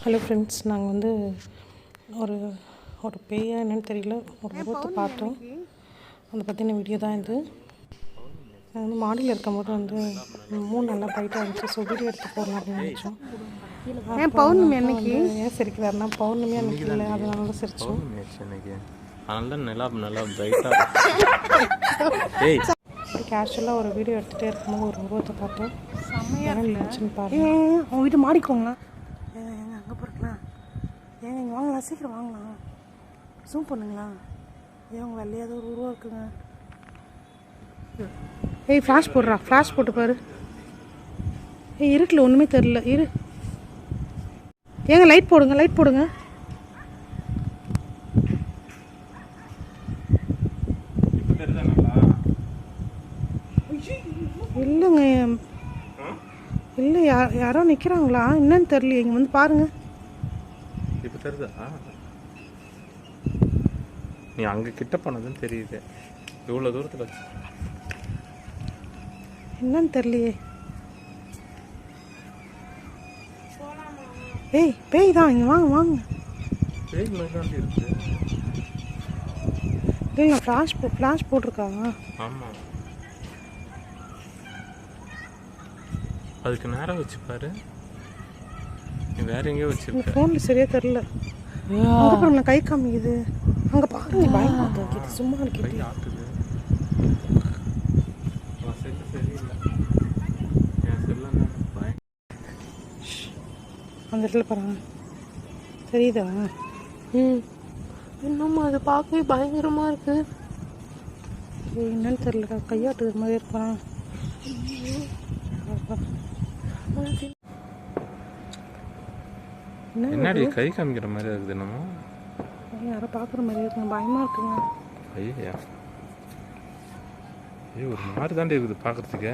Hello friends, நாங்கள் வந்து ஒரு ஒரு பேயா என்னன்னு தெரியல, ஒரு உருவத்தை பார்த்தோம். அதை பற்றின வீடியோ தான் இது. நான் வந்து மாடியில் இருக்கும்போது வந்து மூணு நல்லா பைட்டாக இருந்துச்சு. ஸோ வீடியோ எடுத்து போடலாம் அப்படின்னு நினச்சோம். பௌர்ணமி அன்னைக்கு ஏன் சிரிக்கிறாருன்னா பௌர்ணமி அன்னைக்கு இல்லை, அதனால தான் சிரிச்சோம். கேஷுவலாக ஒரு வீடியோ எடுத்துகிட்டே இருக்கும்போது ஒரு உருவத்தை பார்த்தோம். என்ன இருந்துச்சுன்னு பாருங்க. அவங்க வீட்டு மாடிக்கோங்க. அங்கே போகிறக்கலாம். ஏங்க இங்கே வாங்கலாம், சீக்கிரம் வாங்கலாம். ஜூம் பண்ணுங்களா? உங்கள் வெள்ளையாத ஒரு உருவம் இருக்குங்க. ஃப்ளாஷ் போடுறா, ஃப்ளாஷ் போட்டு பாரு. இருட்டில் ஒன்றுமே தெரில. ஏங்க லைட் போடுங்க, லைட் போடுங்க. இல்லைங்க, இல்லை, யாரோ நிற்கிறாங்களா என்னன்னு தெரியல. இங்கே வந்து பாருங்க. இப்போ தெரியுதா? நீ அங்கே கிட்ட போனதுன்னு தெரியுது. இவ்வளோ தூரத்தில் வச்சு என்னன்னு தெரியலையே. பேய் தான். இங்கே வாங்க வாங்க. பேய் மாதிரி இருக்கு. இல்லைங்க, ஃப்ளாஷ் போட்டிருக்காங்க. ஆமாம், அதுக்கு நேரம் வச்சு பாரு. நீ வேற எங்கேயோ வச்சிருக்க. ஃபோனில் சரியாக தெரில. அதுக்கப்புறம் நான் கை காமிக்குது. அங்கே பாருங்க, பயமாக சும்மா கை இருக்கு. ஆட்டுது. சரியில்லை, என் செல்லம் பயம். அந்த இடத்துல பாருங்க, தெரியுதா? இன்னும் அது பார்க்கவே பயங்கரமாக இருக்குது. என்னன்னு தெரியல, கையாட்டுற மாதிரி இருப்பான். என்னடி கை காமிக்கிற மாதிரி இருக்குது? நம்ம யாரோ பார்க்குற மாதிரி இருக்குங்க, பயமாக இருக்குங்க. ஐயா, ஒரு மாதிரி தாண்டி இருக்குது பார்க்குறதுக்கு.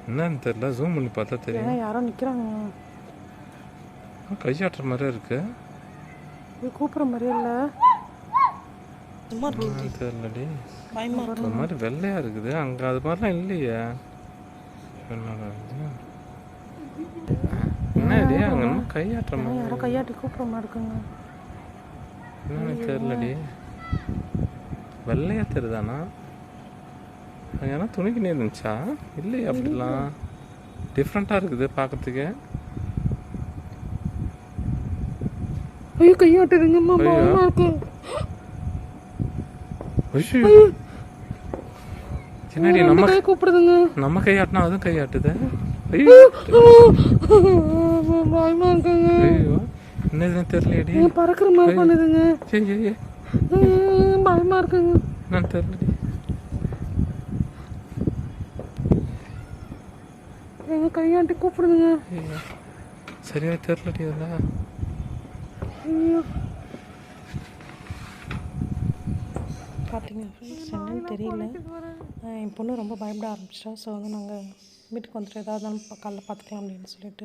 என்னன்னு தெரியல, ஜூம் பண்ணி பார்த்தா தெரியும். யாரோ நிற்கிறாங்க. கையாட்டுற மாதிரியே இருக்கு. கூப்பிட்ற மாதிரியே இல்லை. தெரியலடி, பயமாக ஒரு மாதிரி வெள்ளையா இருக்குது. அங்கே அது மாதிரிலாம் இல்லையே. என்னடி அங்கே கையாட்டுற மாதிரி? யாரோ கையாட்டி கூப்பிட்ற மாதிரி இருக்குங்க. என்னன்னு தெரியலடி, வெள்ளையா தெரியுதானா? ஏன்னா துணிக்கு நீ இருந்துச்சா? இல்லையா? அப்படிலாம் டிஃப்ரெண்ட்டாக இருக்குது பார்க்கறதுக்கு. ஐயோ, கையாட்டுதுங்கம்மா, பயமா இருக்கு. என்னடி நம்ம கை கூப்பிடுதுங்க. நம்ம கையாட்டினா அதுவும் கையாட்டுது. பயமா இருக்குங்க. ஐயோ, என்னதுன்னு தெரியலடி. பறக்கிற மாதிரி பண்ணுதுங்க. சரி, பயமா இருக்குங்க. நான் தெரியலடி. எங்க கையாட்டி கூப்பிடுதுங்க. சரியா தெரியலடி. அதெல்லாம் பார்த்தீங்க ஃப்ரெண்ட்ஸ், என்னன்னு தெரியல. என் பொண்ணு ரொம்ப பயப்பட ஆரம்பிச்சிட்டா. ஸோ வந்து நாங்கள் வீட்டுக்கு வந்துட்டு ஏதாவது காலைல பார்த்துக்கலாம் அப்படின்னு சொல்லிட்டு